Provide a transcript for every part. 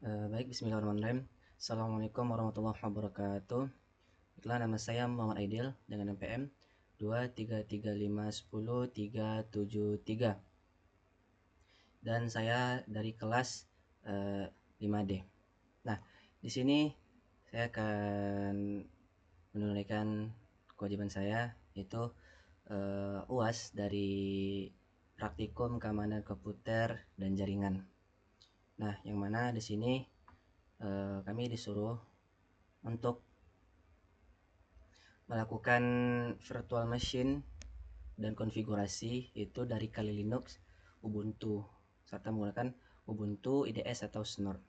Baik, bismillahirrahmanirrahim. Assalamualaikum warahmatullahi wabarakatuh. Itulah nama saya Muhammad Aidil dengan NPM 233510373 dan saya dari kelas 5D. Nah, di sini saya akan menunaikan kewajiban saya, yaitu UAS dari Praktikum Keamanan Komputer dan Jaringan. Nah, yang mana di sini kami disuruh untuk melakukan virtual machine dan konfigurasi itu dari Kali Linux, Ubuntu, serta menggunakan Ubuntu IDS atau Snort.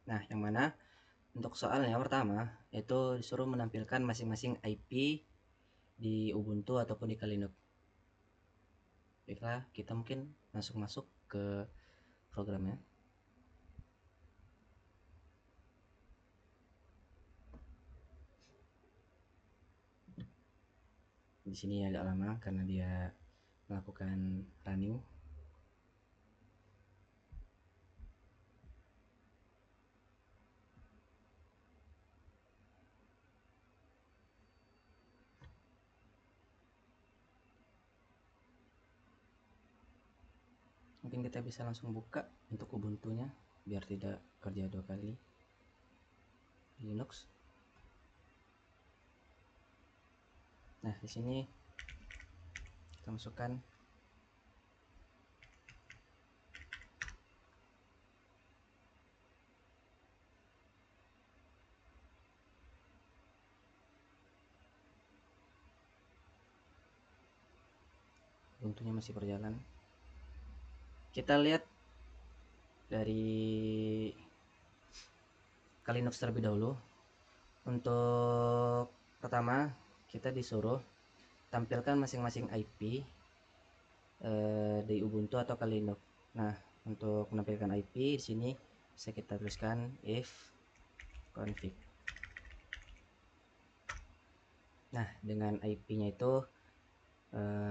Nah, yang mana untuk soalnya pertama itu disuruh menampilkan masing-masing IP di Ubuntu ataupun di Kali Linux. Baiklah, kita mungkin masuk ke programnya. Di sini agak lama karena dia melakukan running. Mungkin kita bisa langsung buka untuk Ubuntunya biar tidak kerja dua kali. Linux. Nah, di sini kita masukkan Ubuntunya masih berjalan. Kita lihat dari Linux terlebih dahulu. Untuk pertama, kita disuruh tampilkan masing-masing IP di Ubuntu atau Linux. Nah, untuk menampilkan IP di sini bisa kita tuliskan if config. Nah, dengan IP-nya itu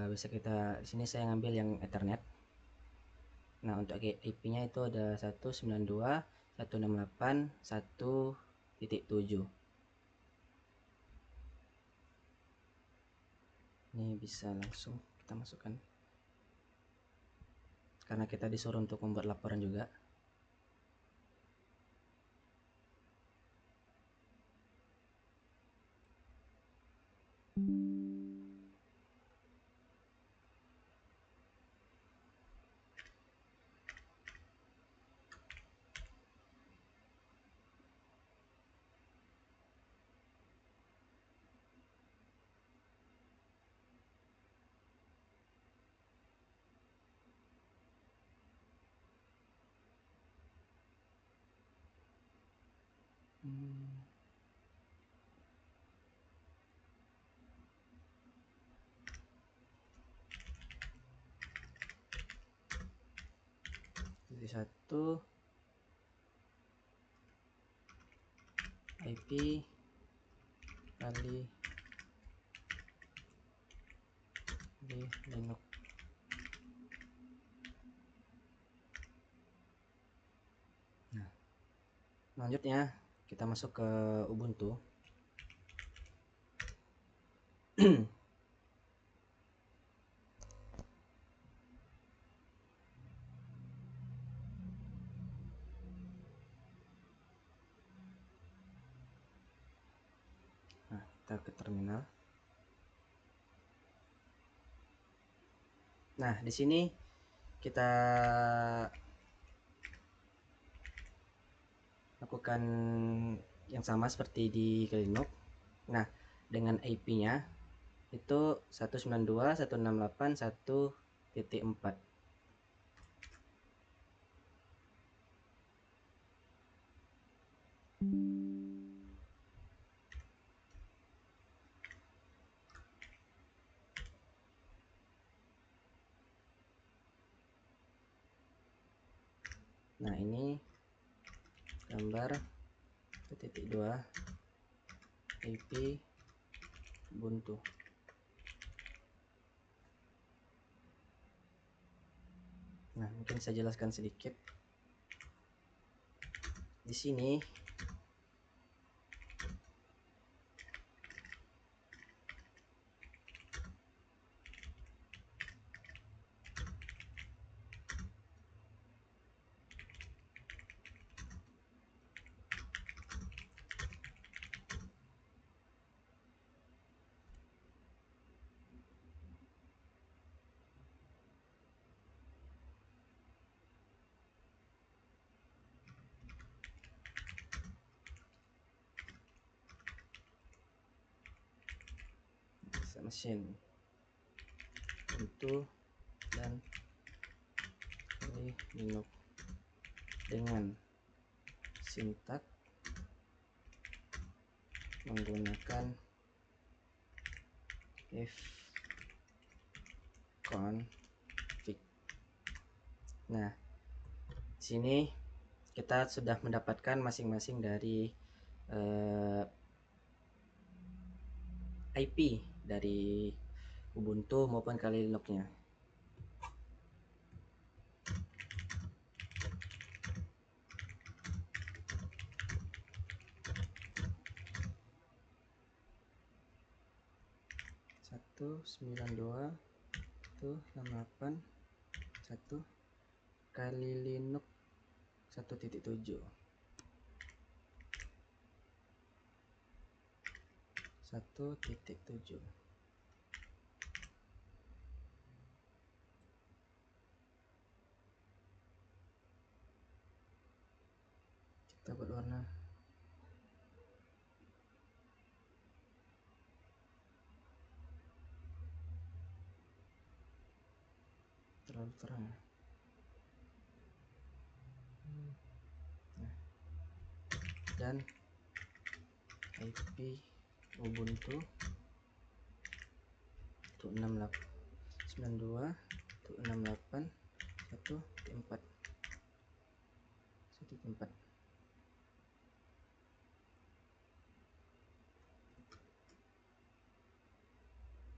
bisa kita di sini saya ngambil yang Ethernet. Nah, untuk IP-nya itu ada 192.168.1.7. Ini bisa langsung kita masukkan. Karena kita disuruh untuk membuat laporan juga. Jadi 1 IP kali di Linux. Nah, selanjutnya kita masuk ke Ubuntu. Nah, kita ke terminal. Nah, di sini kita lakukan yang sama seperti di Linux. Nah, dengan IP-nya itu 192.168.1.4. Nah, ini gambar titik 2 IP Ubuntu. Nah, mungkin saya jelaskan sedikit. di sini mesin Ubuntu dan Linux dengan sintak menggunakan fconfig. Nah, di sini kita sudah mendapatkan masing-masing dari IP dari Ubuntu maupun Kali Linux-nya. Satu 92 168 1 Kali Linux 1.7 1.7. Kita buat warna terlalu terang. Nah, dan IP Ubuntu 1.92.168.1.4.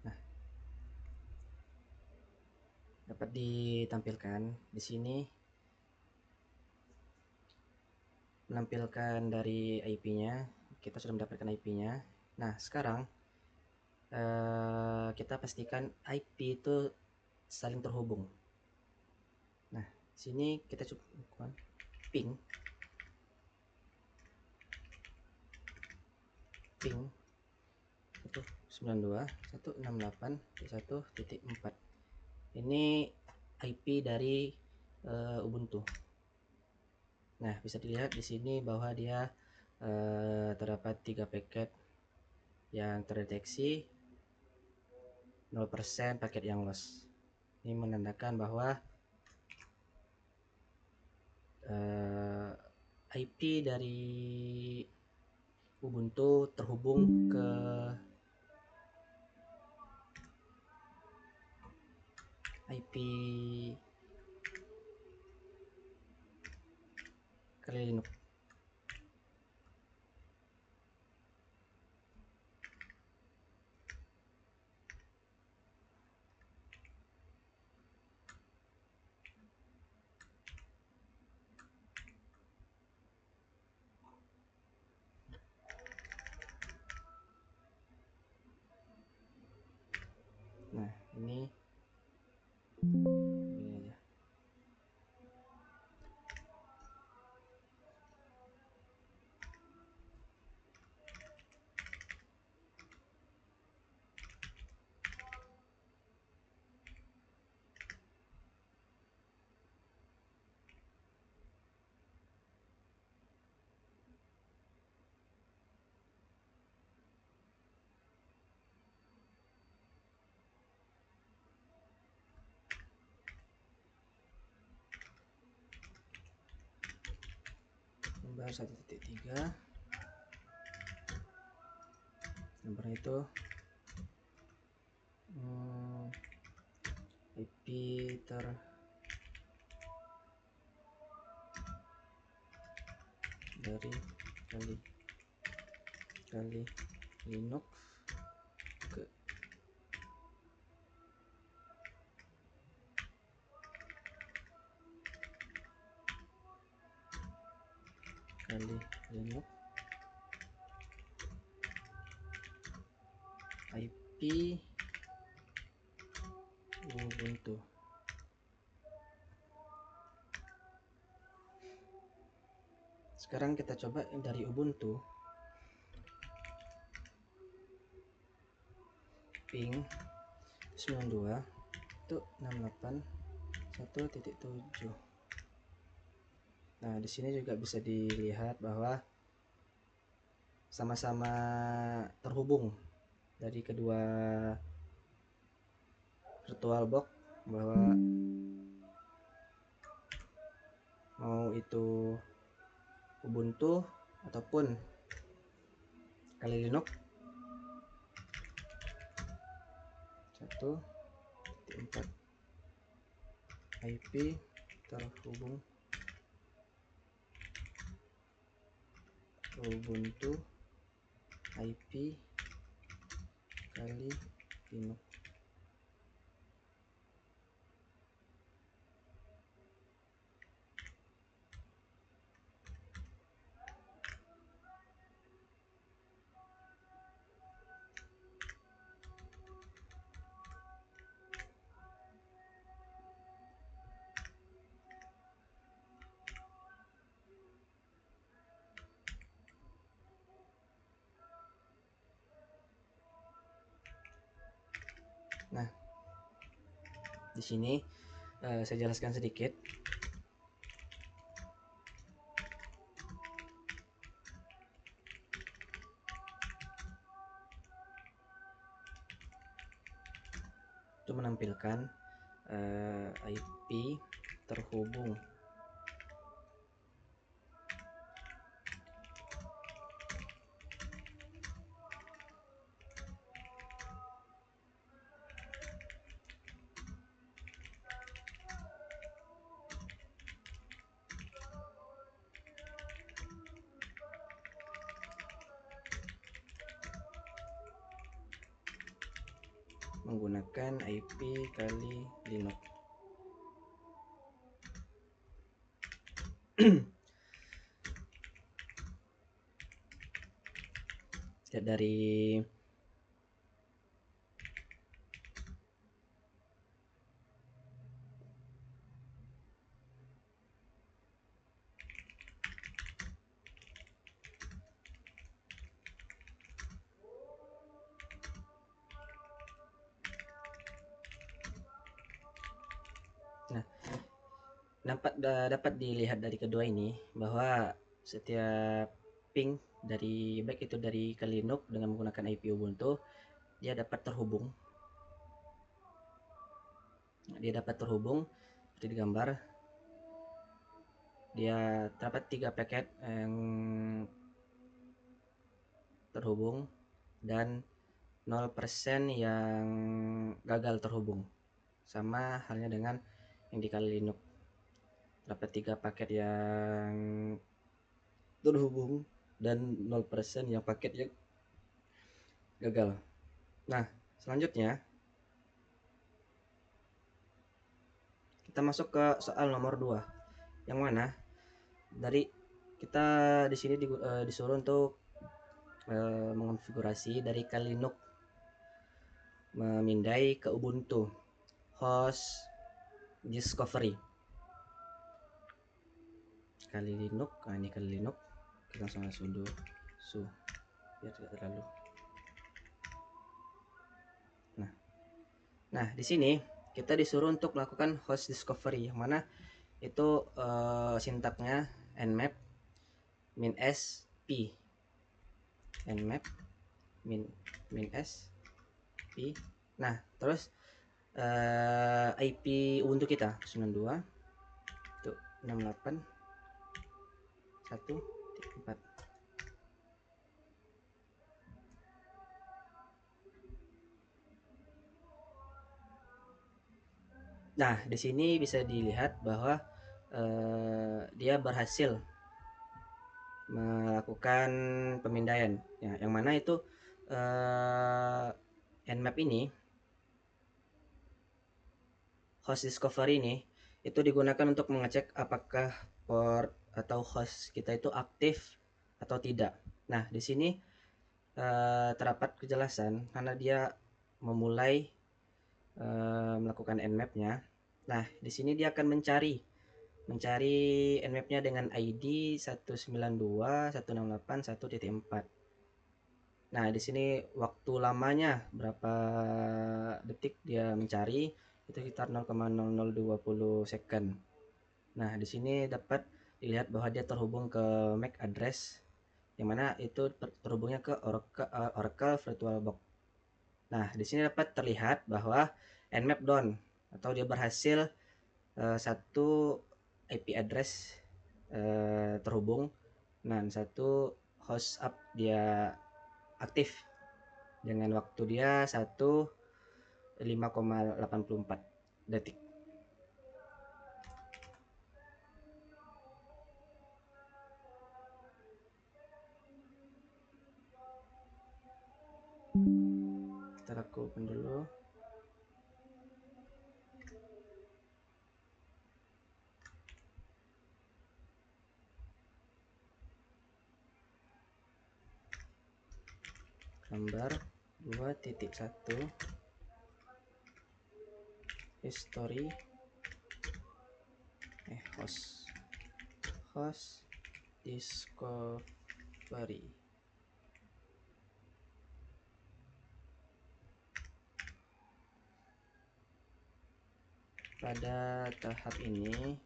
Nah, dapat ditampilkan di sini menampilkan dari IP-nya. Kita sudah mendapatkan IP-nya. Nah, sekarang kita pastikan IP itu saling terhubung. Nah, sini kita coba ping 192.168.1.4. Ini IP dari Ubuntu. Nah, bisa dilihat di sini bahwa dia terdapat 3 paket yang terdeteksi, 0% paket yang loss. Ini menandakan bahwa IP dari Ubuntu terhubung ke IP Kali Linux. Nah, ini aja. Nomor 1.3, nomor itu IP dari Kali Linux ke kali Linux IP Ubuntu. Sekarang kita coba dari Ubuntu, ping 92 itu 68.1.7. Nah, di sini juga bisa dilihat bahwa sama-sama terhubung dari kedua VirtualBox, bahwa mau itu Ubuntu ataupun Kali Linux 1.4 IP terhubung Ubuntu IP Kali Linux. Nah, di sini saya jelaskan sedikit. Itu menampilkan IP terhubung menggunakan IP Kali Linux. Lihat dari dapat dilihat dari kedua ini bahwa setiap ping dari baik itu dari Kali Linux dengan menggunakan IP Ubuntu, dia dapat terhubung. Seperti di gambar. Dia terdapat 3 paket yang terhubung dan 0% yang gagal terhubung. Sama halnya dengan yang di Kali Linux. Terdapat 3 paket yang terhubung dan 0% yang paket yang gagal. Nah, selanjutnya kita masuk ke soal nomor 2, yang mana dari kita di sini disuruh untuk mengonfigurasi dari Kali Linux memindai ke Ubuntu host discovery Kali Linux. Nah, ini Kali Linux, kita langsung sudo su biar tidak terlalu. Nah, di sini kita disuruh untuk melakukan host discovery, yang mana itu sintaknya nmap -s p, nmap -s p. Nah, terus IP Ubuntu kita 92 itu 68.1.4. Nah, di sini bisa dilihat bahwa dia berhasil melakukan pemindaian, ya, yang mana itu nmap ini, host discovery ini, itu digunakan untuk mengecek apakah port atau host kita itu aktif atau tidak. Nah, di sini terdapat kejelasan karena dia memulai melakukan nmap-nya. Nah, di sini dia akan mencari nmap-nya dengan ID 192.168.1.4. Nah, di sini waktu lamanya berapa detik dia mencari, itu sekitar 0,0020 second. Nah, di sini dapat dilihat bahwa dia terhubung ke MAC address yang mana itu terhubungnya ke Oracle VirtualBox. Nah, di sini dapat terlihat bahwa nmap down atau dia berhasil satu IP address terhubung dan satu host up dia aktif dengan waktu dia 5,84 detik. Kita lakukan dulu. Gambar 2.1 history host discovery. Pada tahap ini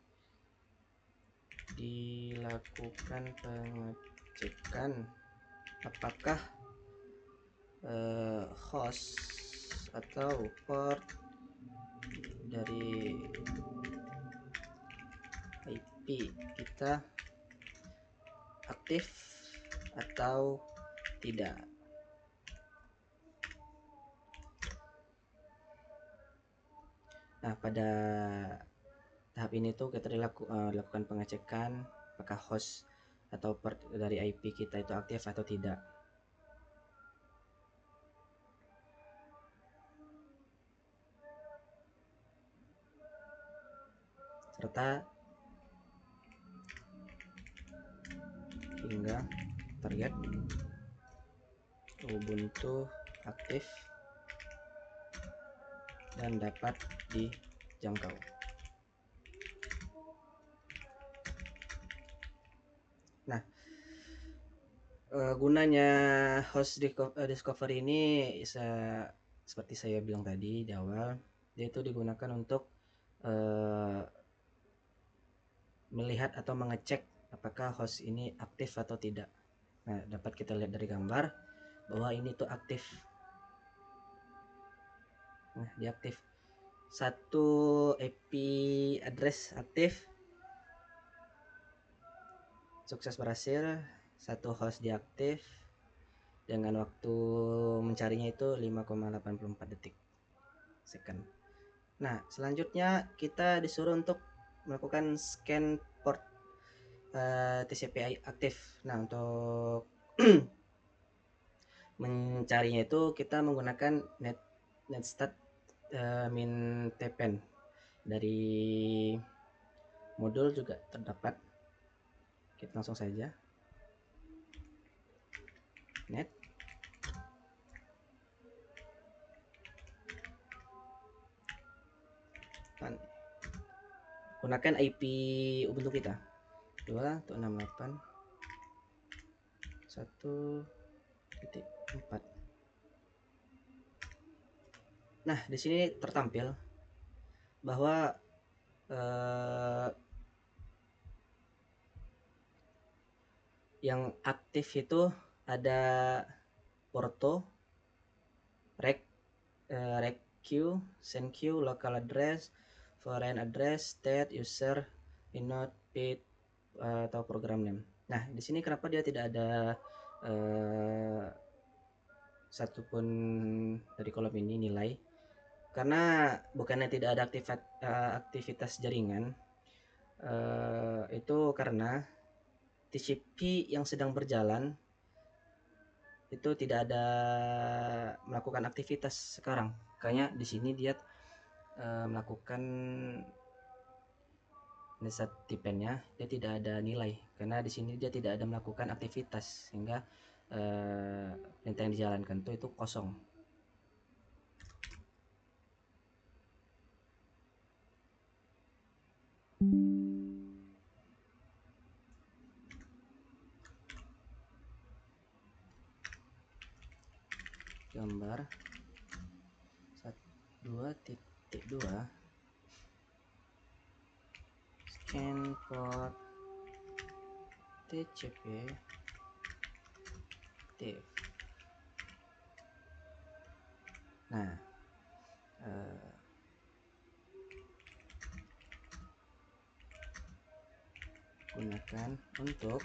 dilakukan pengecekan apakah host atau port dari IP kita aktif atau tidak. Nah, pada tahap ini tuh kita lakukan pengecekan apakah host atau port dari IP kita itu aktif atau tidak. Serta hingga target Ubuntu aktif dan dapat dijangkau. Nah, gunanya host discovery ini seperti saya bilang tadi di awal, dia itu digunakan untuk melihat atau mengecek apakah host ini aktif atau tidak. Nah, dapat kita lihat dari gambar bahwa ini tuh aktif. Nah, dia aktif. Satu IP address aktif, sukses berhasil. Satu host diaktif dengan waktu mencarinya itu 5,84 detik second. Nah, selanjutnya kita disuruh untuk melakukan scan port TCP aktif. Nah, untuk mencarinya itu kita menggunakan netstat min tpen dari modul juga terdapat. Kita langsung saja net gunakan IP Ubuntu kita 2.68.1.4. Nah, di sini tertampil bahwa yang aktif itu ada porto, req, sendq, local address, foreign address, state, user, inode, pid, atau program name. Nah, di sini kenapa dia tidak ada satupun dari kolom ini nilai? Karena bukannya tidak ada aktivitas jaringan, itu karena TCP yang sedang berjalan itu tidak ada melakukan aktivitas sekarang. Kayaknya di sini dia melakukan ini saat tipenya dia tidak ada nilai karena di sini dia tidak ada melakukan aktivitas, sehingga perintah yang dijalankan itu kosong. Gambar 2.2 scan port TCP TIFF. Nah, gunakan untuk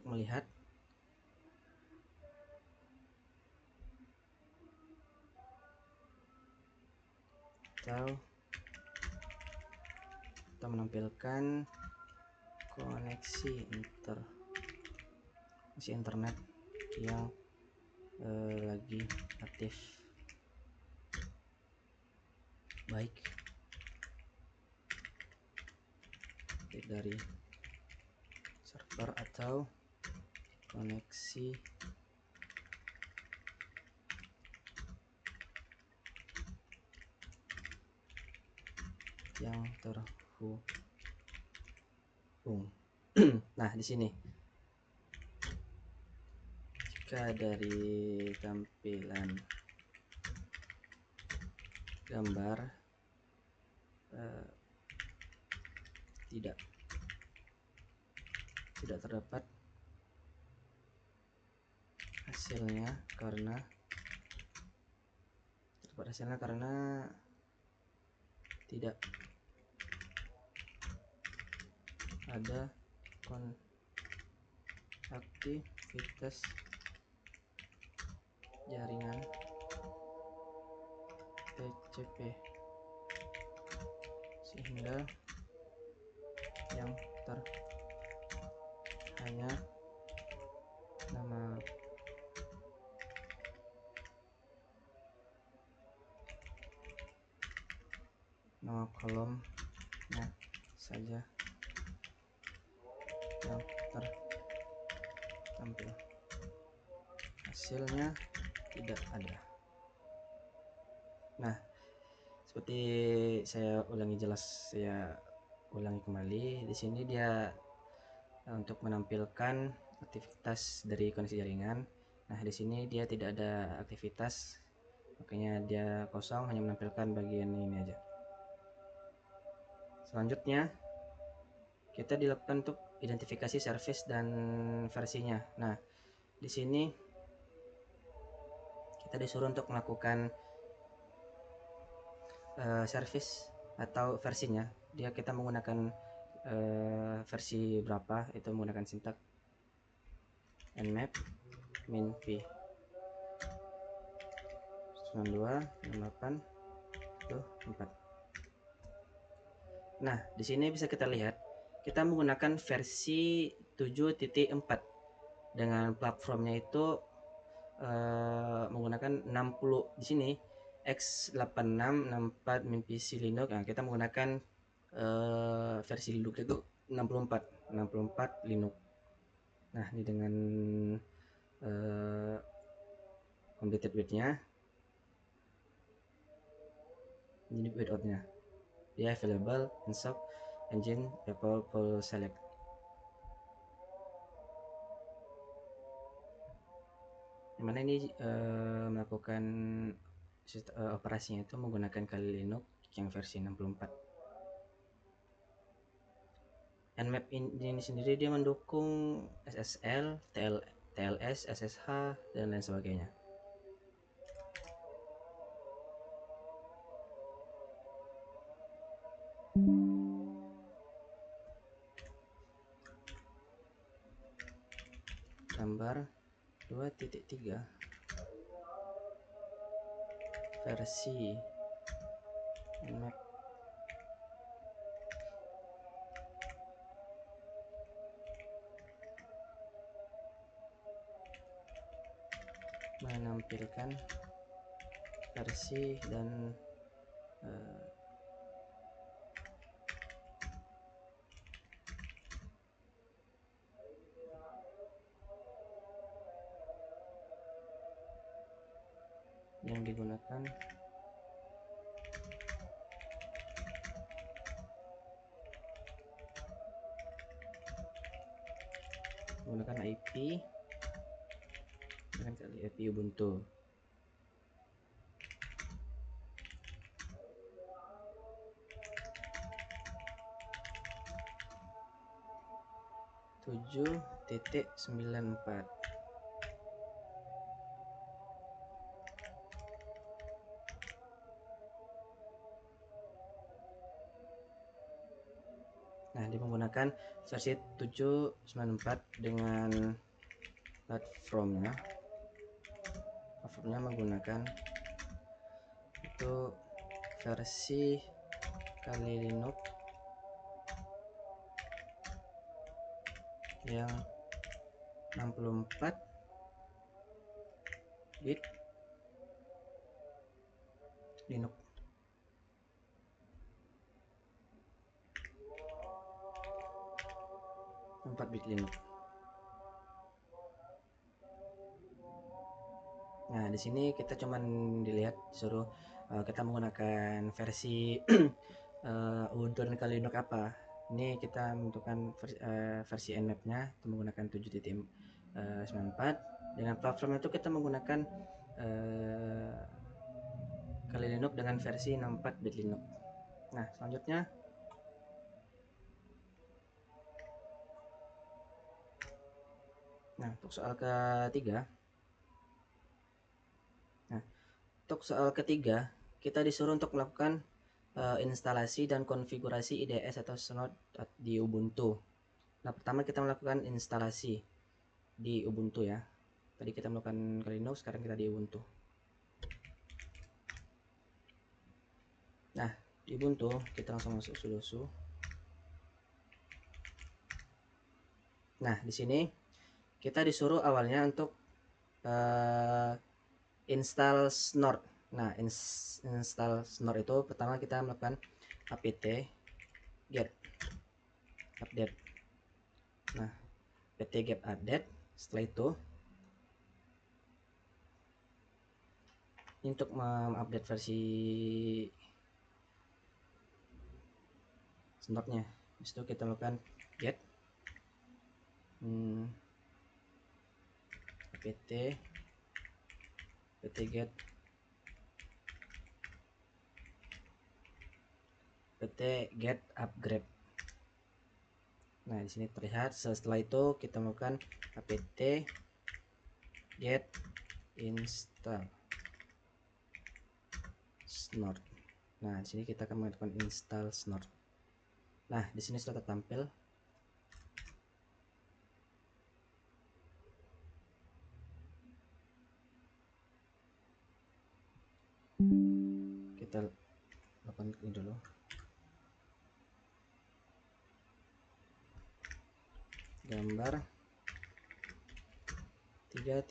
melihat atau menampilkan koneksi internet yang lagi aktif, baik dari server atau koneksi yang terhubung. Nah, di sini jika dari tampilan gambar tidak terdapat hasilnya karena tidak ada aktivitas jaringan TCP, sehingga yang hanya nama kolomnya saja yang tertampil, hasilnya tidak ada. Nah, seperti saya ulangi kembali, di sini dia untuk menampilkan aktivitas dari koneksi jaringan. Nah, di sini dia tidak ada aktivitas, makanya dia kosong, hanya menampilkan bagian ini aja. Selanjutnya kita dilakukan untuk identifikasi service dan versinya. Nah, di sini kita disuruh untuk melakukan service atau versinya. Kita menggunakan versi berapa, itu menggunakan sintak nmap min p 926824. Nah, di sini bisa kita lihat kita menggunakan versi 7.4 dengan platformnya itu menggunakan 60. Di sini x8664 min PC Linux. Nah, kita menggunakan versi Linux itu 64 Linux. Nah, ini dengan completed with-nya, ini without-nya, dia available in stock engine Apple full select. Dimana ini melakukan operasinya itu menggunakan Kali Linux yang versi 64. Nmap ini sendiri dia mendukung SSL, TLS, SSH, dan lain sebagainya. Gambar 2.3 versi Nmap tampilkan versi dan yang digunakan menggunakan IP dengan IP Ubuntu. tujuh titik 94. Nah, dia menggunakan versi 794 dengan platformnya menggunakan itu versi Kali Linux yang 64 bit Linux. Nah, di sini kita cuman dilihat disuruh kita menggunakan versi Ubuntu dan Kali Linux apa. Ini kita menentukan versi nmap-nya itu menggunakan 7.94. Dengan platform itu kita menggunakan Kali Linux dengan versi 64 bit Linux. Nah, selanjutnya untuk soal ketiga kita disuruh untuk melakukan instalasi dan konfigurasi IDS atau Snort di Ubuntu. Nah, pertama kita melakukan instalasi di Ubuntu ya. Tadi kita melakukan Kali Linux, sekarang kita di Ubuntu. Nah, di Ubuntu kita langsung masuk sudo. Nah, di sini kita disuruh awalnya untuk install Snort. Nah, install Snort itu pertama kita melakukan apt get update. Nah, apt get update. Setelah itu untuk mengupdate versi Snortnya, itu kita lakukan get apt get upgrade. Nah, di sini terlihat. Setelah itu kita melakukan apt get install Snort. Nah, di sini kita akan melakukan install Snort. Nah, di sini sudah tertampil. Kita lakukan ini dulu. Gambar 3.1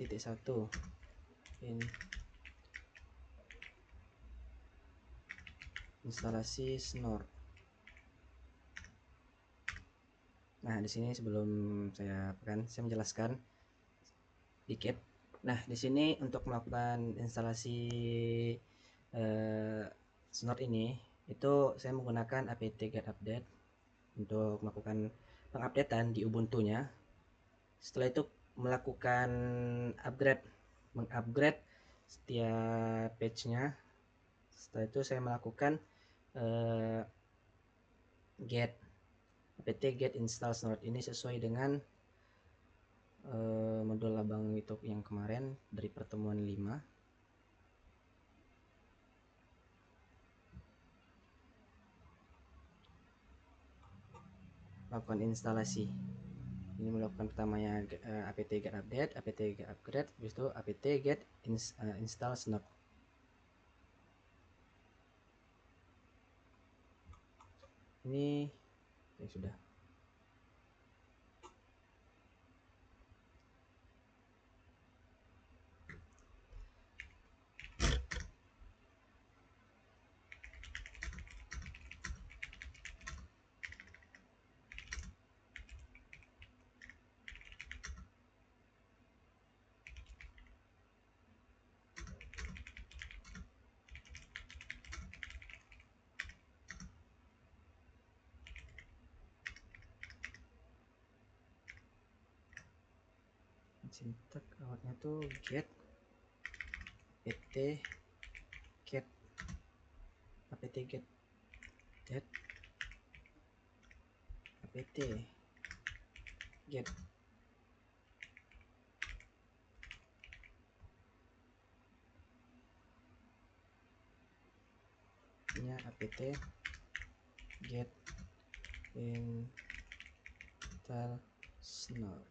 instalasi Snort. Nah, di sini sebelum saya menjelaskan dikit. Nah, di sini untuk melakukan instalasi Snort ini itu saya menggunakan apt get update untuk melakukan pengupdatean di Ubuntu-nya. Setelah itu melakukan mengupgrade setiap page-nya. Setelah itu saya melakukan apt get install Snort ini sesuai dengan modul abang itu yang kemarin dari pertemuan 5. Lakukan instalasi. Ini melakukan pertamanya apt get update, apt get upgrade, habis itu apt get install Snort. Ini ya sudah. Syntax awalnya tuh get apt get apt get that apt get nya apt get install Snort.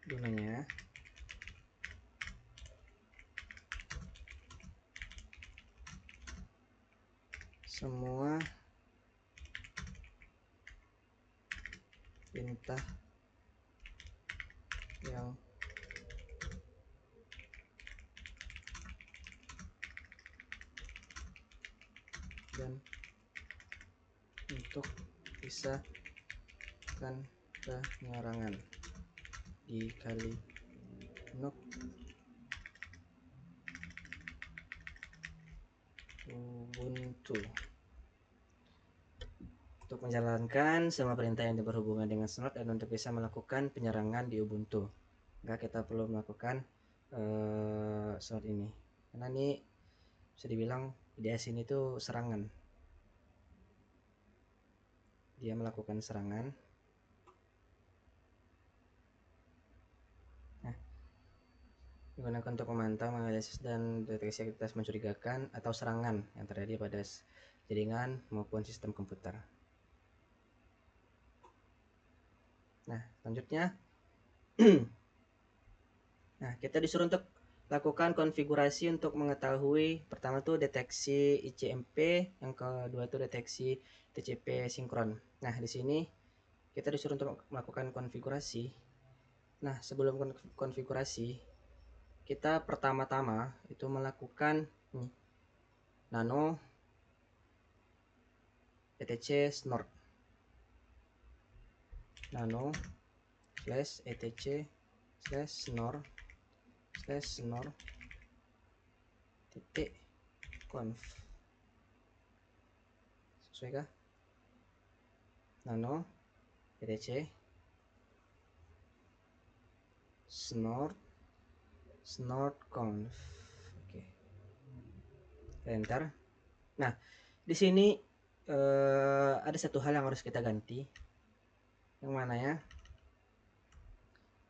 Gunanya semua perintah yang dan untuk bisa kan penyerangan di Klinux Ubuntu. Untuk menjalankan semua perintah yang berhubungan dengan Snort dan untuk bisa melakukan penyerangan di Ubuntu, maka kita perlu melakukan Snort ini, karena ini bisa dibilang IDS ini tuh serangan, dia melakukan serangan. Nah, digunakan untuk memantau, menganalisis dan deteksi aktivitas mencurigakan atau serangan yang terjadi pada jaringan maupun sistem komputer. Nah, selanjutnya nah, kita disuruh untuk lakukan konfigurasi untuk mengetahui, pertama tuh deteksi ICMP, yang kedua tuh deteksi TCP sinkron. Nah, di sini kita disuruh untuk melakukan konfigurasi. Nah, sebelum konfigurasi, kita pertama-tama itu melakukan nano etc snort, nano slash etc slash snort titik conf. Sesuai kah? Nano etc snort conf. Oke. Enter. Nah, di sini ada satu hal yang harus kita ganti, yang mana ya,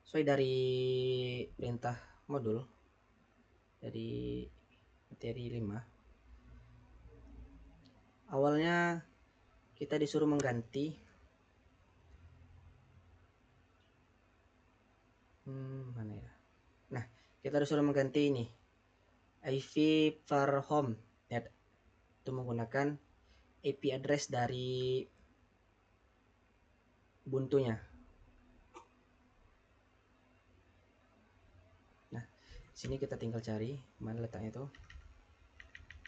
sesuai dari perintah modul dari materi 5, awalnya kita disuruh mengganti mana ya. Nah, kita disuruh mengganti ini IV per home net itu menggunakan IP address dari Ubuntu-nya. Nah, sini kita tinggal cari mana letaknya itu.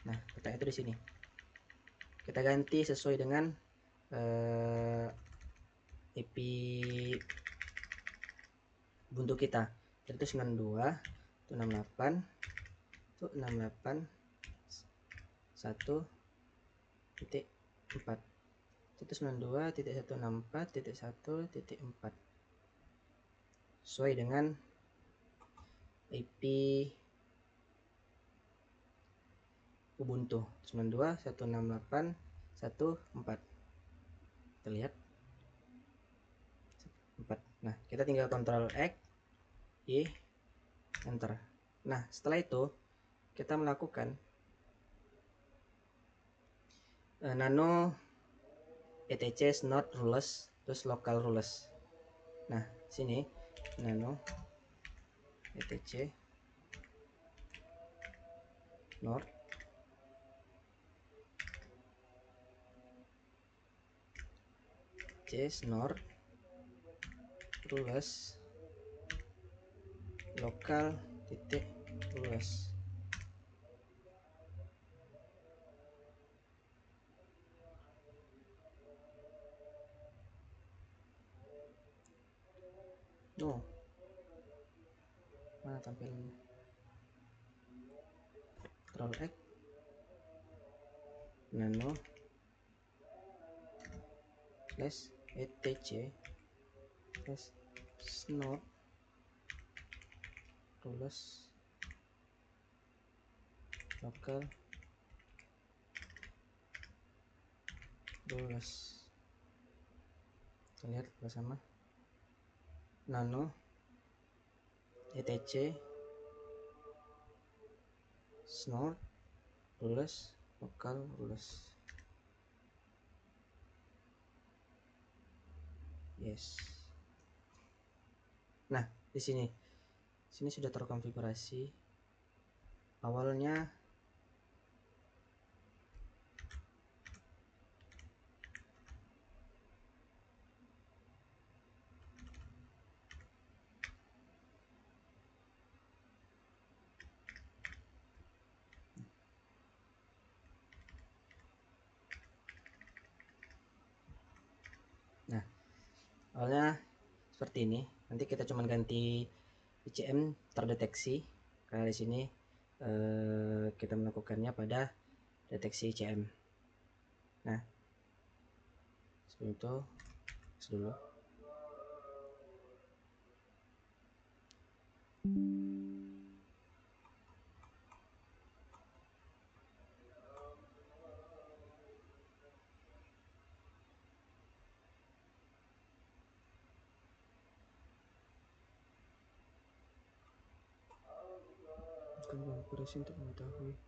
Nah, letaknya itu di sini. Kita ganti sesuai dengan IP Ubuntu kita. Jadi itu 92, itu 68, itu 68 1.4, itu 92.164.1.4 sesuai dengan IP Ubuntu 92.168.1.4. Kita lihat 4. Nah, kita tinggal Ctrl X, Y, Enter. Nah, setelah itu kita melakukan nano etc snort rules terus local rules. Nah, sini nano etc snort snort rules lokal titik rules. Oh, mana tampilannya? Ctrl X, nano slash etc slash snort rules local rules. Kita lihat bersama nano etc snort rules local rules. Yes. Nah, di sini sudah terkonfigurasi. Awalnya awalnya seperti ini. Nanti kita cuma ganti ICM terdeteksi karena di sini kita melakukannya pada deteksi ICM. Nah, sebelum itu dulu konfigurasi untuk mengetahui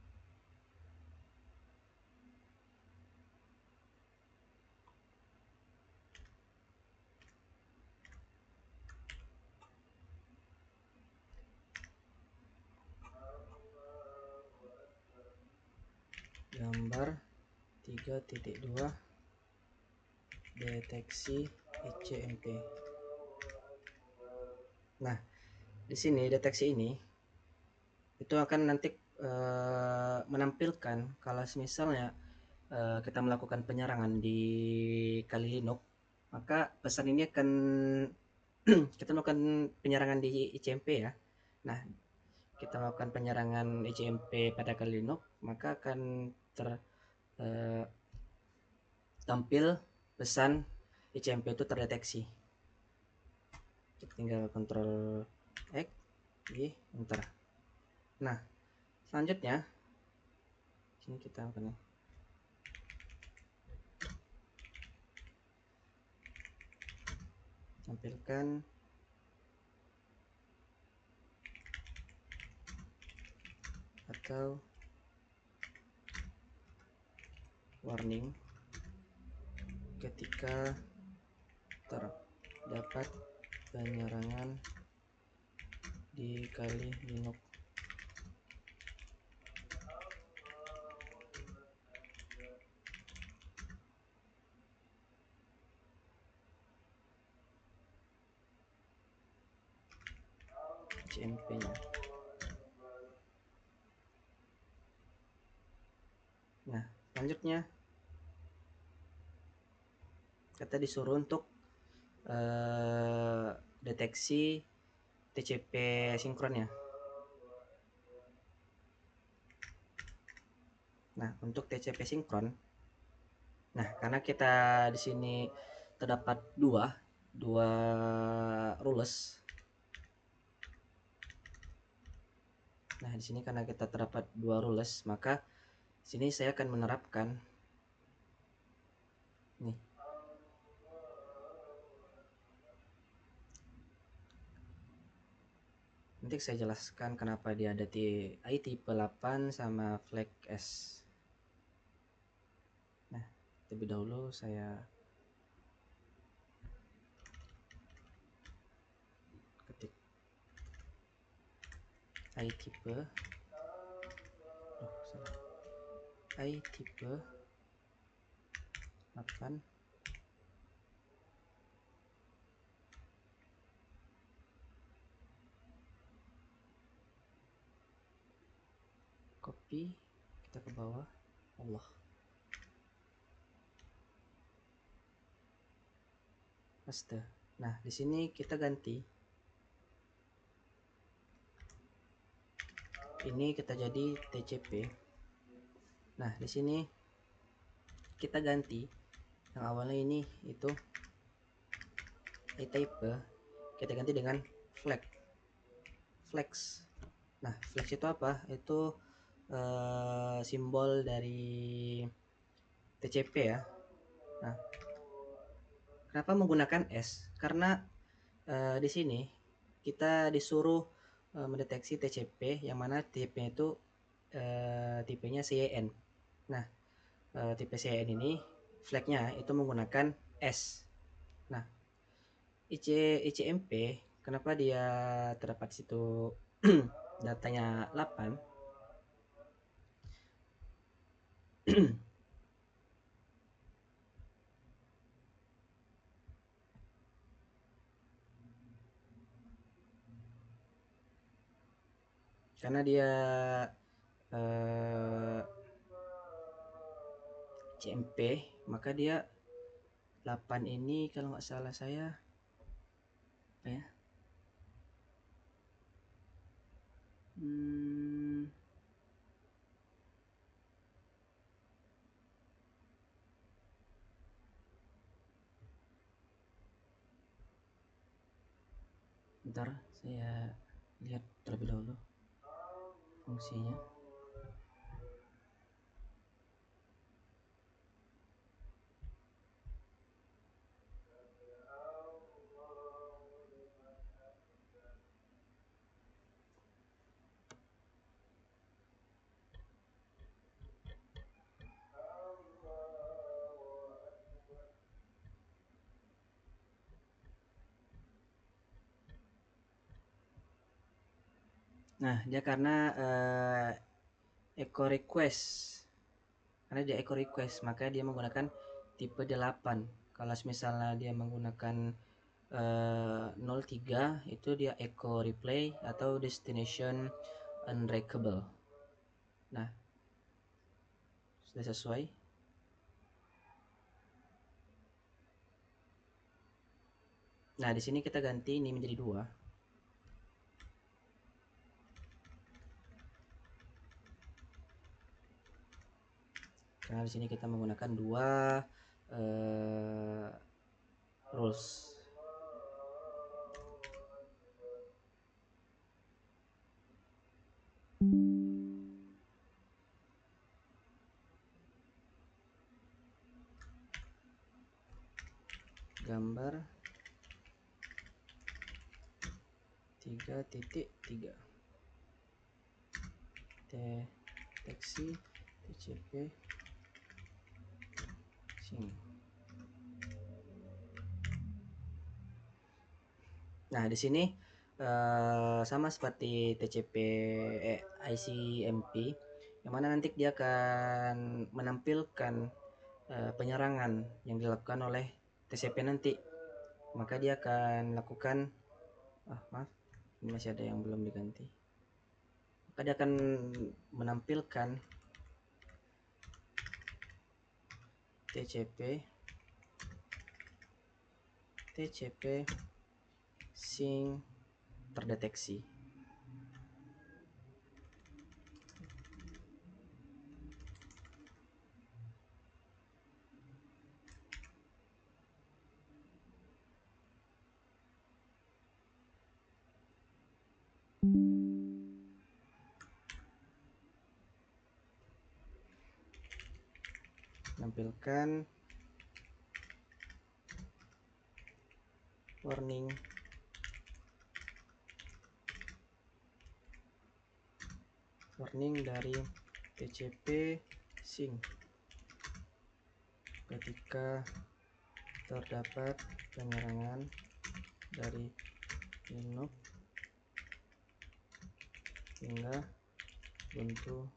gambar 3.2 deteksi ICMP. Nah, di sini deteksi ini itu akan nanti menampilkan kalau misalnya kita melakukan penyerangan di Kali Linux, maka pesan ini akan kita melakukan penyerangan di ICMP ya. Nah, kita melakukan penyerangan ICMP pada Kali Linux, maka akan tampil pesan ICMP itu terdeteksi. Kita tinggal Ctrl X, enter. Nah, selanjutnya sini kita akan tampilkan atau warning ketika terdapat penyerangan di Kali Linux. ICMP-nya. Nah, selanjutnya kita disuruh untuk deteksi TCP sinkronnya. Nah, untuk TCP sinkron, nah karena kita di sini terdapat dua rules. Nah, di sini karena kita terdapat dua rules, maka sini saya akan menerapkan nih. Nanti saya jelaskan kenapa dia ada di tipe 8 sama flag S. Nah, terlebih dahulu saya ketik tipe tipe 8 copy kita ke bawah paste. Nah, di sini kita ganti ini kita jadi TCP. Nah, di sini kita ganti yang awalnya ini itu type, kita ganti dengan flex. Nah, flex itu apa? Itu simbol dari TCP ya. Nah, kenapa menggunakan S? Karena di sini kita disuruh mendeteksi TCP yang mana tipe itu tipenya CIN. Nah, tipe CIN ini flagnya itu menggunakan S. Nah, ICMP kenapa dia terdapat situ datanya 8? Karena dia CMP, maka dia 8 ini kalau nggak salah saya apa ya? Bentar, saya lihat terlebih dahulu fungsinya. Nah, dia karena echo request. Karena dia echo request, maka dia menggunakan tipe 8. Kalau misalnya dia menggunakan 03 itu dia echo replay atau destination unreachable. Nah, sudah sesuai. Nah, di sini kita ganti ini menjadi 2. Karena di sini kita menggunakan 2 rules. Gambar 3.3 deteksi TCP SYNC. Nah, di sini sama seperti TCP ICMP, yang mana nanti dia akan menampilkan penyerangan yang dilakukan oleh TCP nanti. Maka dia akan lakukan maaf, ini masih ada yang belum diganti. Maka dia akan menampilkan TCP SYNC terdeteksi. Menampilkan warning dari TCP SYNC ketika terdapat penyerangan dari Linux hingga Ubuntu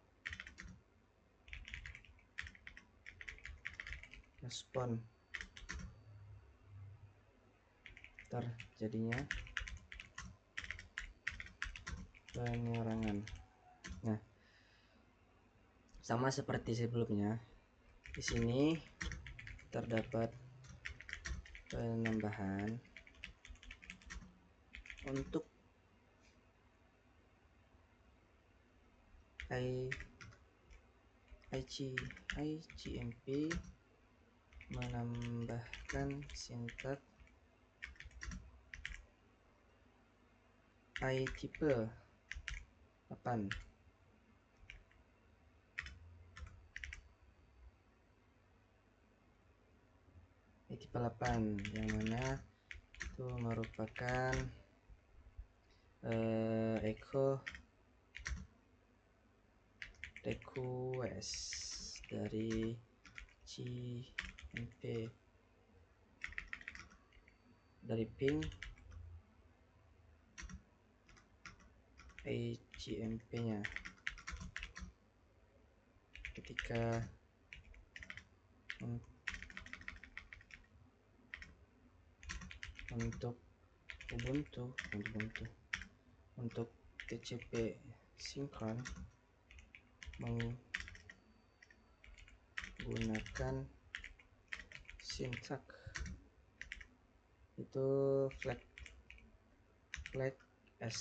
respon terjadinya penyerangan. Nah, sama seperti sebelumnya, di sini terdapat penambahan untuk ICMP menambahkan sintaks tipe 8. Tipe 8 yang mana itu merupakan echo request dari CMP dari ping ICMP nya ketika untuk Ubuntu untuk TCP sinkron menggunakan sintaks itu flag S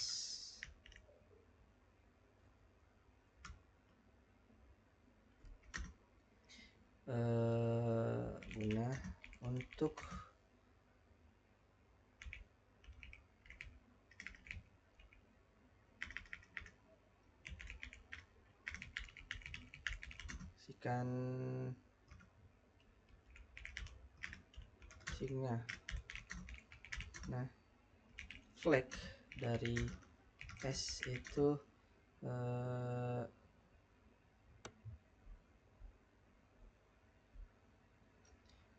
guna untuk sinknya. Nah, flag dari S itu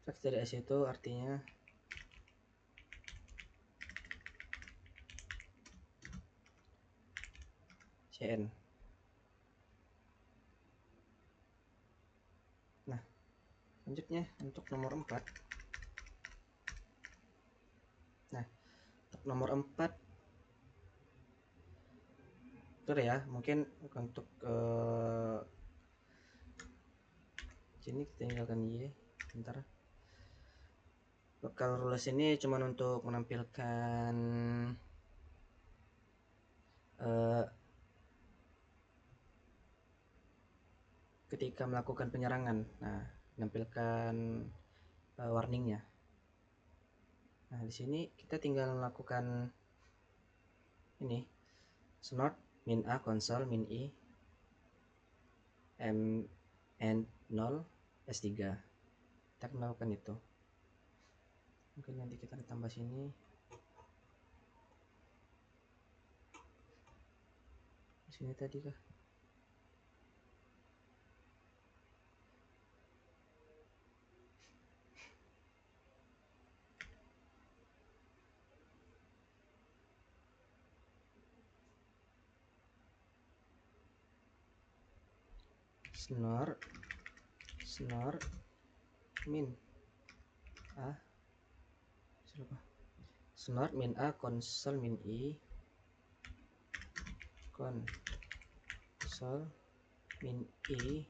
flag dari S itu artinya CN. Nah, selanjutnya untuk nomor 4. Nah, untuk nomor 4 itu ya, mungkin untuk sini kita tinggalkan Y bentar. Local rules ini cuma untuk menampilkan ketika melakukan penyerangan. Nah, menampilkan warningnya. Nah, di sini kita tinggal melakukan ini snort min a console min i m and 0 s3. Kita melakukan itu. Mungkin nanti kita tambah sini. Di sini tadi kah? Snort min a snort min a console min i console min i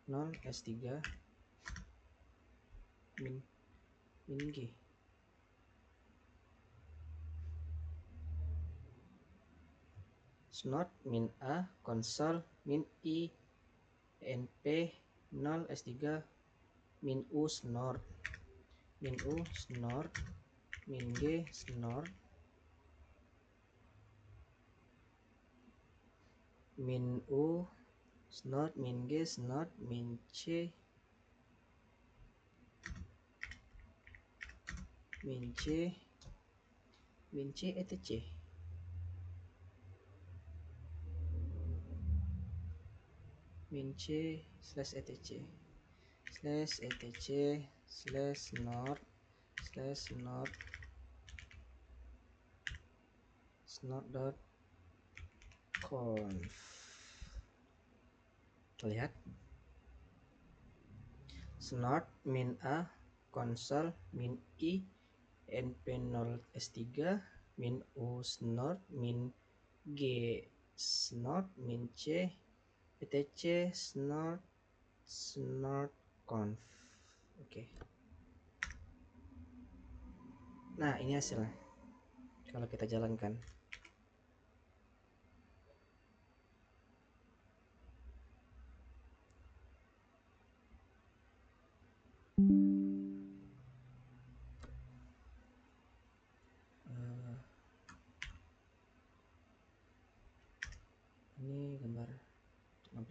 0 s3 min g. Snort min a console min i np 0 s3 min u snort min g snort min u snort min g snort min c etc. min c slash etc slash snort dot conf. Lihat, snort min a console min i np0 s3 min u snort min g snort min c etc snort conf. Oke. Nah, ini hasilnya kalau kita jalankan.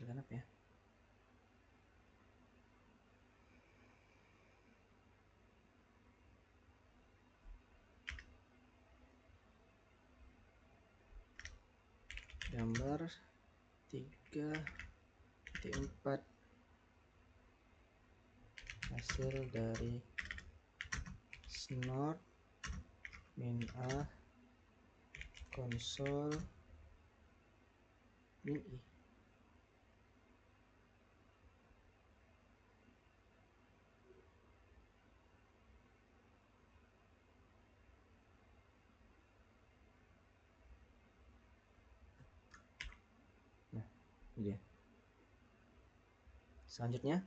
tampilkan apa ya? Gambar 3.4 hasil dari snort min A konsol min I. Nah, ini dia. Selanjutnya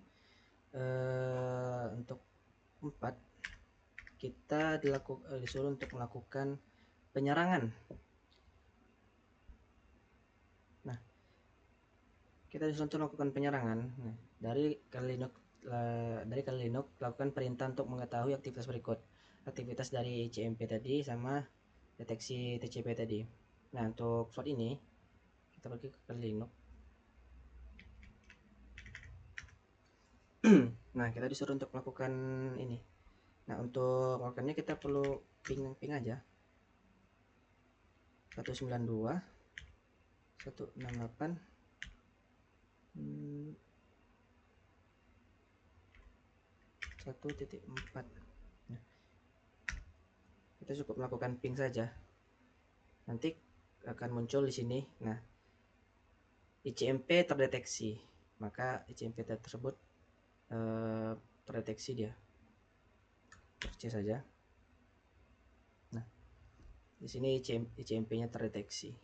untuk 4 kita disuruh untuk melakukan penyerangan. Nah, kita disuruh untuk melakukan penyerangan. Nah, dari kali Linux lakukan perintah untuk mengetahui aktivitas berikut. Aktivitas dari CMP tadi sama deteksi TCP tadi. Nah, untuk slot ini kita pergi ke kali Linux. Nah, kita disuruh untuk melakukan ini. Nah, untuk melakukannya kita perlu ping aja 192 168 1.4. Nah, kita cukup melakukan ping saja, nanti akan muncul di sini. Nah, ICMP terdeteksi, maka ICMP tersebut terdeteksi, dia C saja. Nah, di sini ICMP-nya terdeteksi.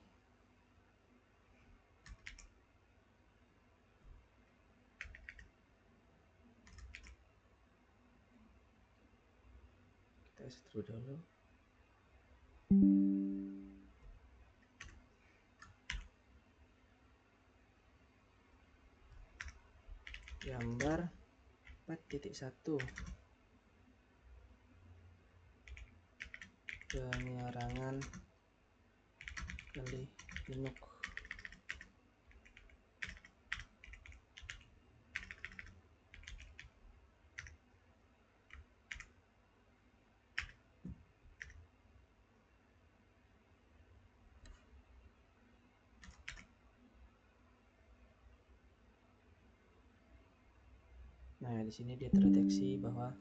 Kita setruk dulu. Gambar 4.1 penyerangan kali Linux. Nah, di sini dia terdeteksi bahwa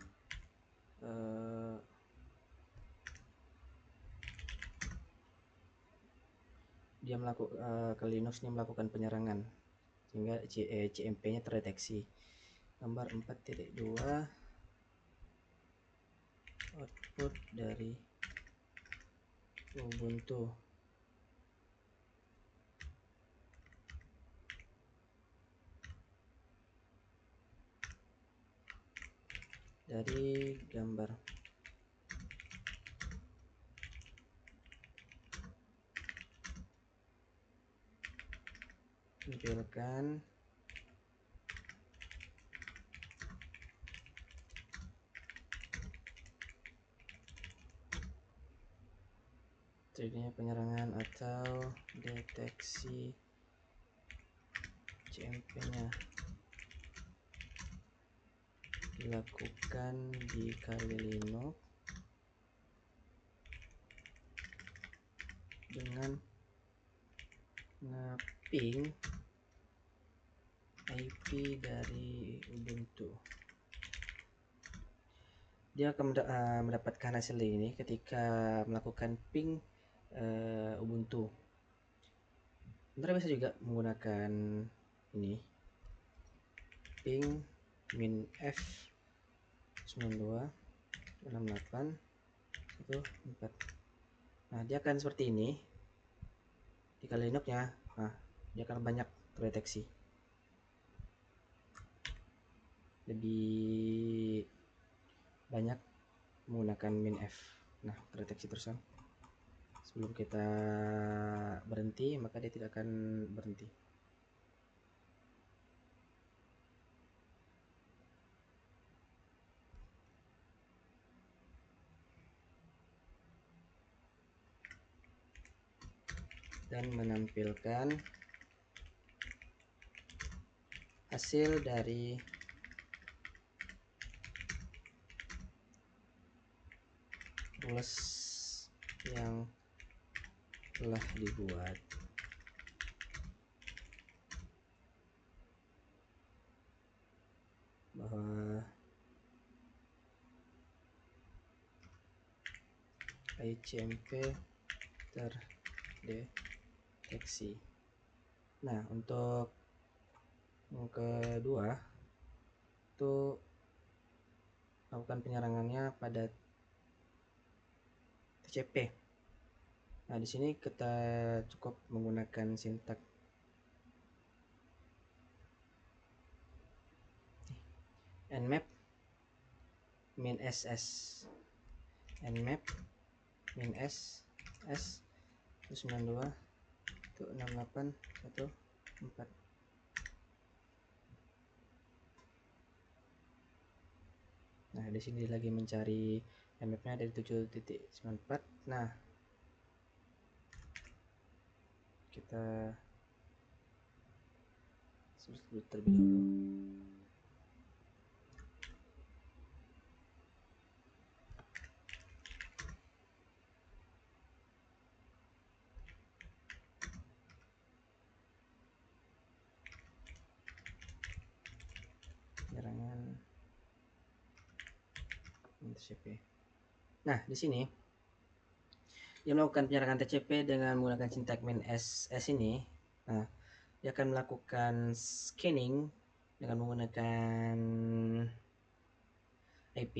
dia ke Linux ini melakukan penyerangan, sehingga CMP-nya terdeteksi. Gambar 4.2 output dari Ubuntu. Dari gambar tampilkan terjadinya penyerangan atau deteksi CMP-nya dilakukan di kali Linux dengan ngeping IP dari Ubuntu. Dia akan mendapatkan hasil ini ketika melakukan ping Ubuntu. Ntar bisa juga menggunakan ini ping min F 92 68 14. Nah, dia akan seperti ini di kali Linux-nya. Nah, dia akan banyak terdeteksi, lebih banyak menggunakan min F. Nah, terdeteksi terusan. Sebelum kita berhenti, maka dia tidak akan berhenti. Dan menampilkan hasil dari rules yang telah dibuat. Bahwa ICMP terdeteksi. Nah, untuk yang kedua itu lakukan penyerangannya pada TCP. Nah, di sini kita cukup menggunakan sintak nmap min ss, nmap min ss 92.168.1.4. Nah, di sini lagi mencari nmap-nya dari 7.94. Nah, kita terlebih dahulu. Penyerangan TCP. Nah, di sini dia melakukan penyerangan TCP dengan menggunakan sintak min ss ini. Nah, dia akan melakukan scanning dengan menggunakan IP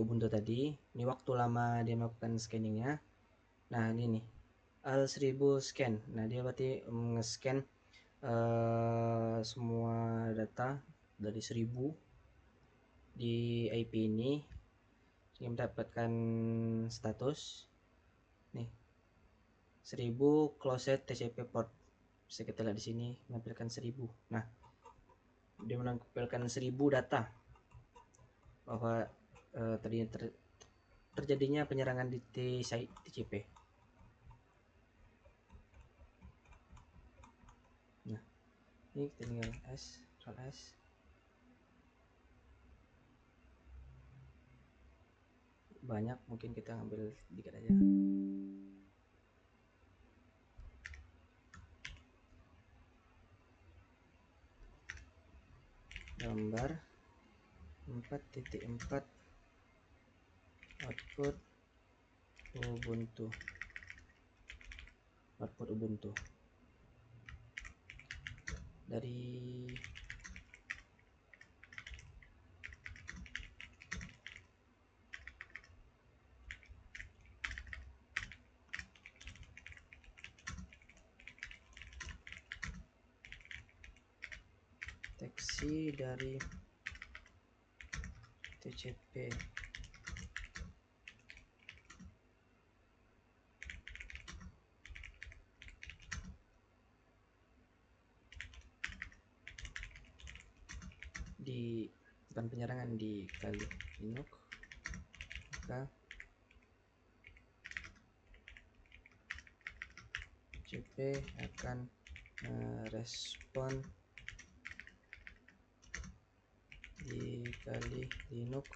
Ubuntu tadi. Ini waktu lama dia melakukan scanningnya. Nah, ini nih al 1000 scan. Nah, dia berarti nge-scan semua data dari 1000 di IP ini. Ini mendapatkan status nih 1000 closed TCP port. Bisa kita lihat di sini menampilkan 1000. Nah, dia menampilkan 1000 data bahwa terjadinya penyerangan di TCP. Nah, ini kita tinggal S, banyak, mungkin kita ambil sedikit aja. Gambar 4.4 output Ubuntu dari deteksi dari TCP di bukan penyerangan di Kali Linux, maka TCP akan respon di Kali Linux,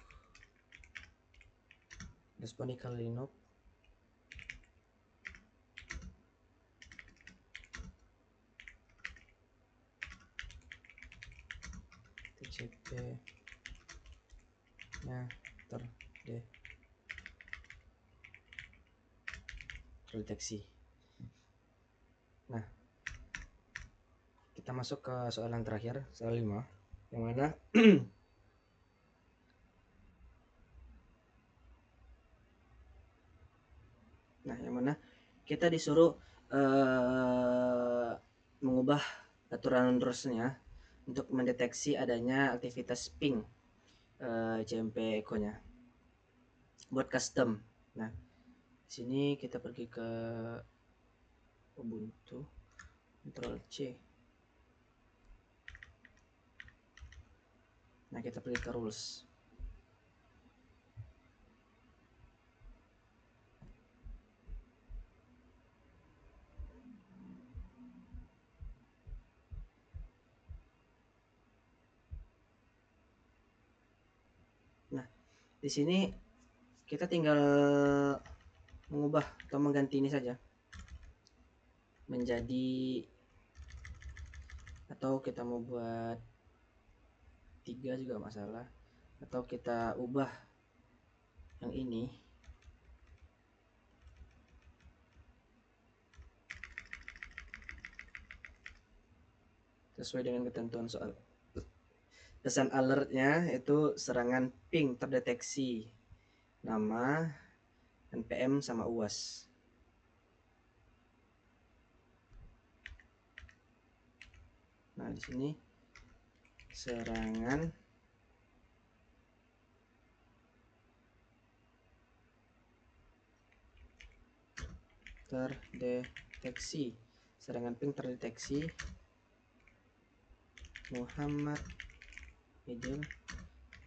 TCP nya terdeteksi. Nah, kita masuk ke soalan terakhir, soal 5, yang mana kita disuruh mengubah aturan rules-nya untuk mendeteksi adanya aktivitas ping CMP Echo-nya buat custom. Nah, di sini kita pergi ke Ubuntu, Ctrl C. Nah, kita pergi ke rules. Di sini kita tinggal mengubah atau mengganti ini saja menjadi, atau kita mau buat 3 juga masalah, atau kita ubah yang ini sesuai dengan ketentuan soal. Pesan alertnya itu serangan ping terdeteksi nama, NPM sama UAS. Nah, di sini serangan terdeteksi, serangan ping terdeteksi Muhammad Idil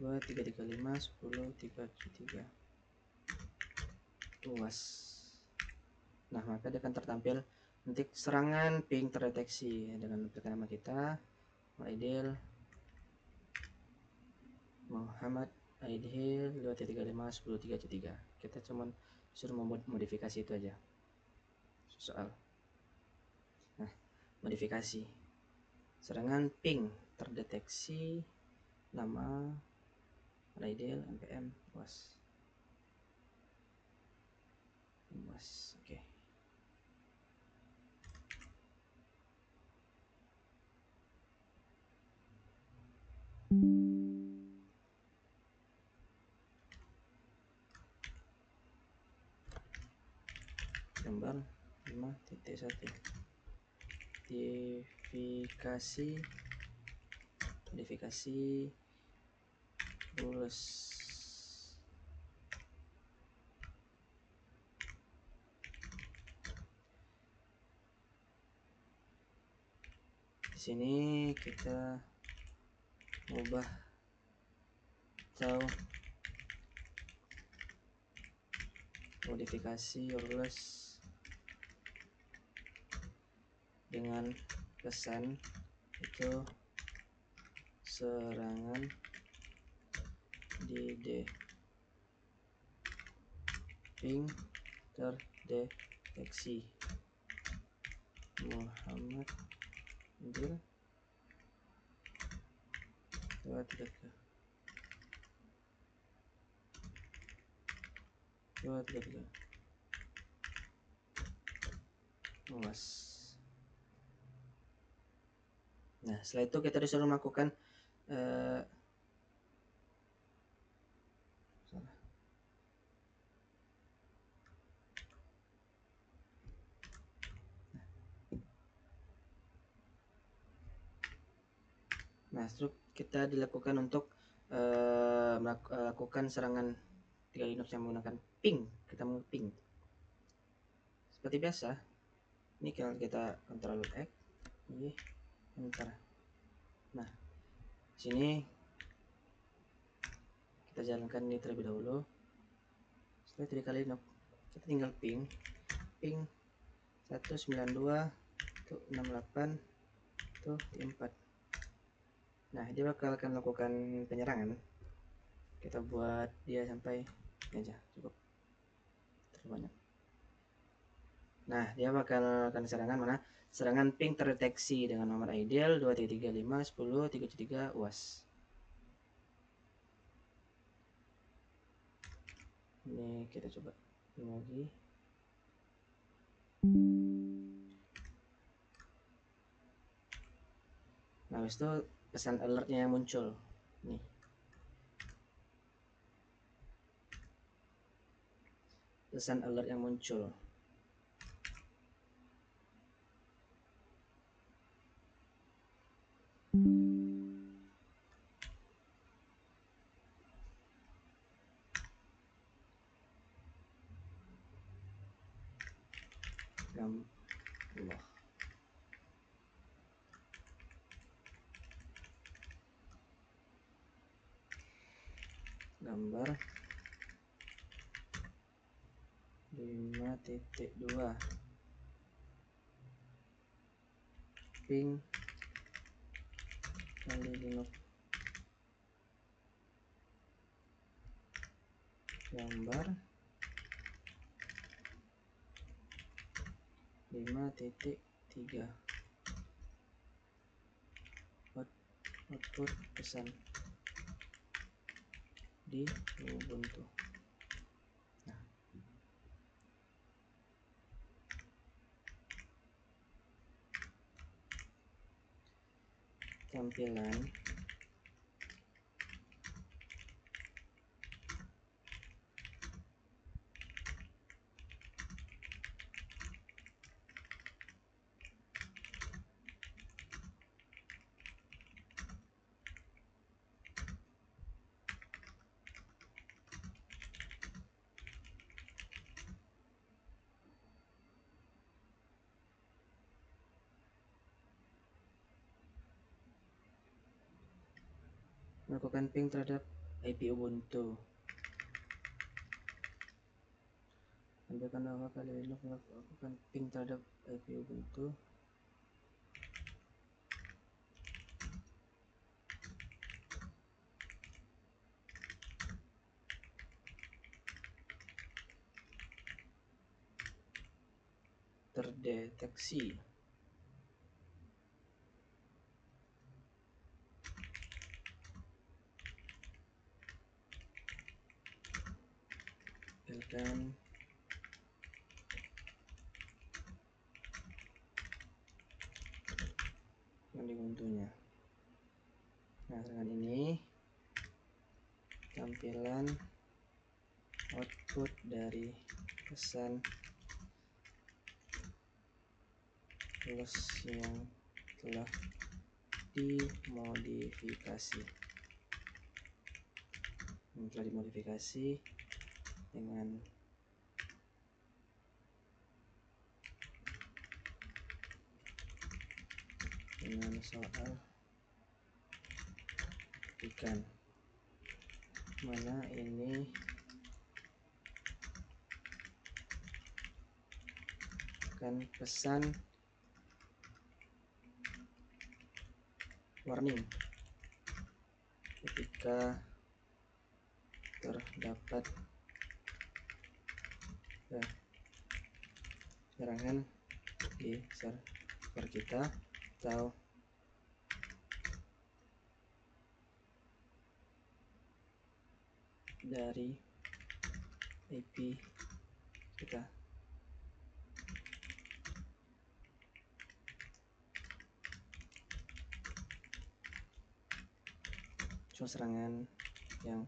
2335 10 373 UAS. Nah, maka dia akan tertampil nanti serangan ping terdeteksi dengan nama kita Muhammad Aidil 2335 10 373. Kita cuman suruh modifikasi itu aja soal. Nah, modifikasi serangan ping terdeteksi nama Aidil NPM UAS. Oke. Gambar 5.1 modifikasi rules. Di sini kita ubah atau modifikasi rules dengan pesan itu serangan di ping terdeteksi Muhammad Idil 233 UAS. Nah, setelah itu kita disuruh melakukan setelah kita dilakukan untuk melakukan serangan 3 Linux yang menggunakan ping. Kita mau ping seperti biasa. Ini kalau kita Ctrl X, ini enter. Nah, sini kita jalankan ini terlebih dahulu. Setelah 3 kali Linux, kita tinggal ping 192.68.4. Nah, dia akan melakukan penyerangan. Kita buat dia sampai ini aja, cukup terlalu banyak. Nah, dia akan serangan mana? Serangan ping terdeteksi dengan nomor Aidil 2335 10 373 UAS. Ini kita coba lagi. Nah, habis itu pesan alertnya yang muncul. Nih. Pesan alert yang muncul. Gambar 5.2 ping kali Linux gambar 5.3 output pesan di Ubuntu. Nah, tampilan melakukan ping terhadap IP Ubuntu. Tambahkan bahwa kali ini melakukan ping terhadap IP Ubuntu. Terdeteksi. Tampilkan yang di Ubuntunya. Nah, dengan ini tampilan output dari pesan plus yang telah dimodifikasi. Dengan soal ikan, mana ini kan pesan warning ketika terdapat serangan di server kita atau dari IP kita. Cuma serangan yang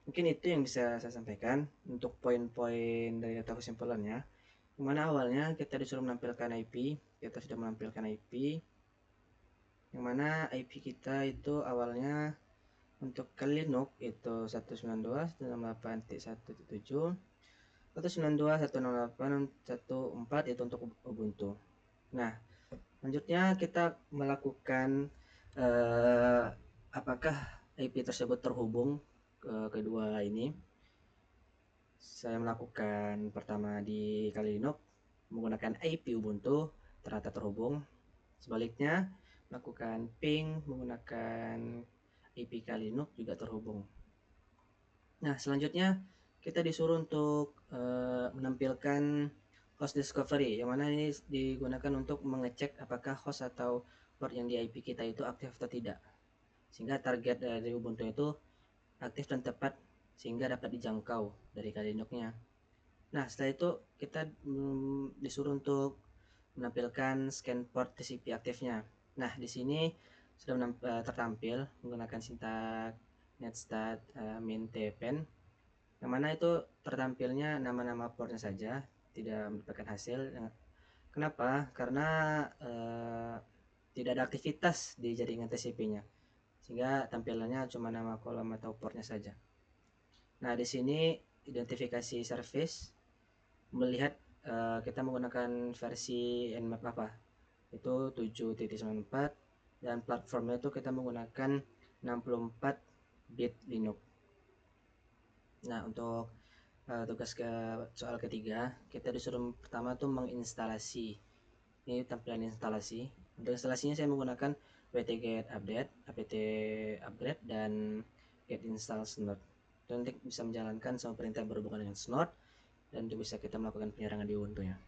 mungkin itu yang bisa saya sampaikan untuk poin-poin dari data kesimpulannya. Dimana awalnya kita disuruh menampilkan IP, kita sudah menampilkan IP, yang mana IP kita itu awalnya untuk kali Linux itu 192.168.1.7, 192.168.1.4 itu untuk Ubuntu. Nah, selanjutnya kita melakukan apakah IP tersebut terhubung ke kedua ini. Saya melakukan pertama di kali Linux menggunakan IP Ubuntu, ternyata terhubung. Sebaliknya, melakukan ping menggunakan IP kali Linux juga terhubung. Nah, selanjutnya kita disuruh untuk menampilkan host discovery, yang mana ini digunakan untuk mengecek apakah host atau port yang di IP kita itu aktif atau tidak, sehingga target dari Ubuntu itu aktif dan tepat sehingga dapat dijangkau dari kali Linux-nya. Nah, setelah itu kita disuruh untuk menampilkan scan port TCP aktifnya. Nah, di sini sudah tertampil menggunakan sintak netstat min tpen, yang mana itu tertampilnya nama-nama portnya saja, tidak mendapatkan hasil. Kenapa? Karena tidak ada aktivitas di jaringan TCP-nya, sehingga tampilannya cuma nama kolom atau portnya saja. Nah, di sini identifikasi service melihat kita menggunakan versi Nmap apa, itu 7.94, dan platformnya itu kita menggunakan 64 bit Linux. Nah, untuk tugas ke soal ketiga, kita disuruh pertama tuh menginstalasi. Ini tampilan instalasi. Untuk instalasinya saya menggunakan apt-get update, apt-upgrade, dan get install snort. Dan nanti bisa menjalankan semua perintah berhubungan dengan snort, dan itu bisa kita melakukan penyerangan di Ubuntu ya.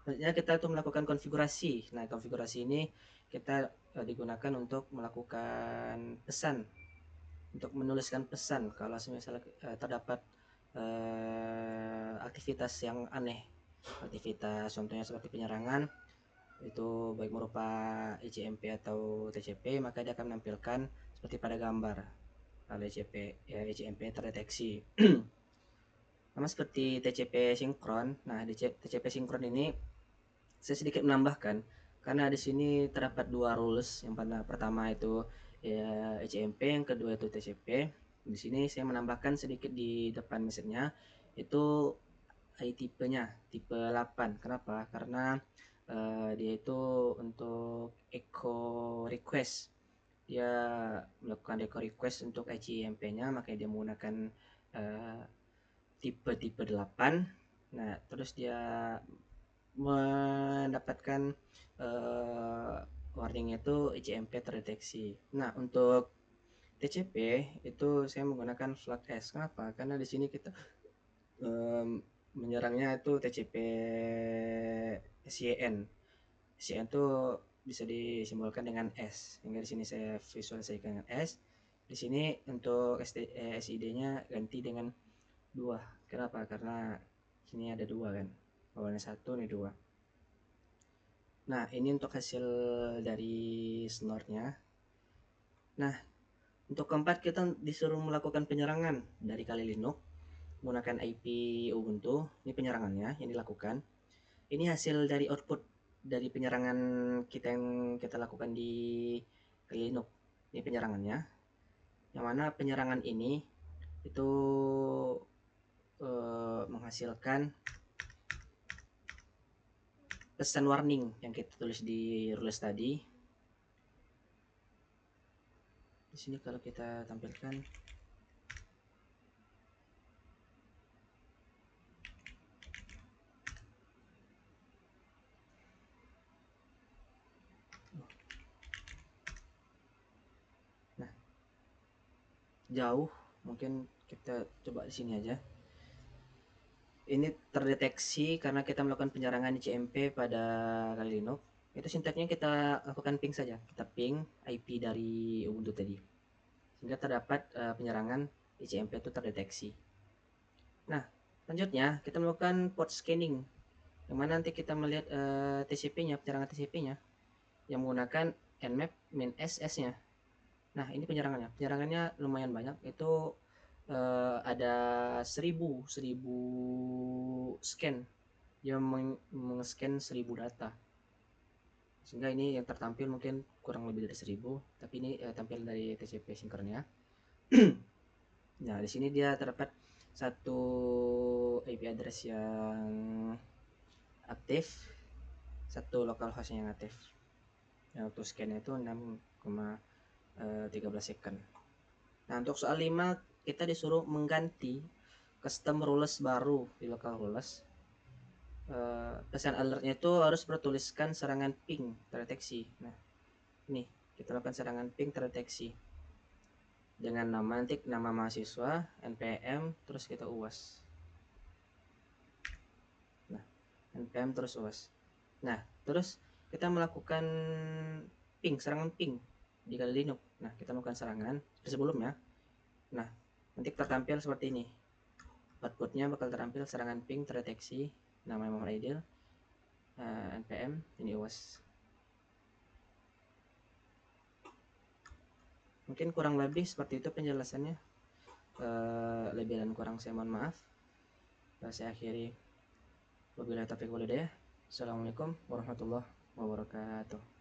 Selanjutnya kita tuh melakukan konfigurasi. Nah, konfigurasi ini kita digunakan untuk melakukan pesan, untuk menuliskan pesan kalau misalnya terdapat aktivitas yang aneh, aktivitas contohnya seperti penyerangan itu baik berupa ICMP atau TCP, maka dia akan menampilkan seperti pada gambar kalau ICMP terdeteksi. Sama seperti TCP sinkron. Nah, di TCP sinkron ini saya sedikit menambahkan karena di sini terdapat dua rules. Yang pertama itu ya ICMP, yang kedua itu TCP. Di sini saya menambahkan sedikit di depan mesinnya itu tipenya, tipe 8. Kenapa? Karena dia itu untuk echo request. Dia melakukan echo request untuk ICMP-nya, makanya dia menggunakan tipe 8. Nah, terus dia mendapatkan warningnya itu ICMP terdeteksi. Nah, untuk TCP itu saya menggunakan flag S. Kenapa? Karena di sini kita menyerangnya itu TCP SYN. SYN itu bisa disimbolkan dengan S. Hingga di sini saya visualisasikan dengan S. Di sini untuk SID-nya ganti dengan 2. Kenapa? Karena sini ada 2 kan. Awalnya 1, ini 2. Nah, ini untuk hasil dari snort-nya. Nah, untuk keempat kita disuruh melakukan penyerangan dari Kali Linux menggunakan IP Ubuntu. Ini penyerangannya yang dilakukan. Ini hasil dari output dari penyerangan kita yang kita lakukan di Kali Linux. Ini penyerangannya. Yang mana penyerangan ini itu menghasilkan pesan warning yang kita tulis di rules tadi. Di sini kalau kita tampilkan jauh, mungkin kita coba di sini aja. Ini terdeteksi karena kita melakukan penyerangan ICMP pada Kali Linux. Itu sintaknya kita lakukan ping saja. Kita ping IP dari Ubuntu tadi. Sehingga terdapat penyerangan ICMP itu terdeteksi. Nah, selanjutnya kita melakukan port scanning. Yang mana nanti kita melihat TCP-nya, penyerangan TCP-nya yang menggunakan nmap min SS-nya. Nah, ini penyerangannya. Penyerangannya lumayan banyak. Itu ada 1000 scan. Dia meng-scan 1000 data. Sehingga ini yang tertampil mungkin kurang lebih dari 1000, tapi ini tampil dari TCP sinkronnya. Nah, di sini dia terdapat satu IP address yang aktif, satu localhost yang aktif. Yang untuk scan itu 6,13 second. Nah, untuk soal 5 kita disuruh mengganti custom rules baru di localhost. Pesan alertnya itu harus bertuliskan serangan ping terdeteksi. Nah, ini kita lakukan serangan ping terdeteksi dengan nama nama mahasiswa, npm, terus kita uas. Nah, npm terus uas. Nah, terus kita melakukan serangan ping di Kali Linux. Nah, kita melakukan serangan sebelumnya. Nah, nanti tertampil seperti ini. Outputnya bakal terampil serangan ping terdeteksi, nama Muhammad Aidil, npm, ini uas. Mungkin kurang lebih seperti itu penjelasannya. Lebih dan kurang saya mohon maaf. Saya akhiri. Wabillahi taufiq wal hidayah. Assalamualaikum warahmatullahi wabarakatuh.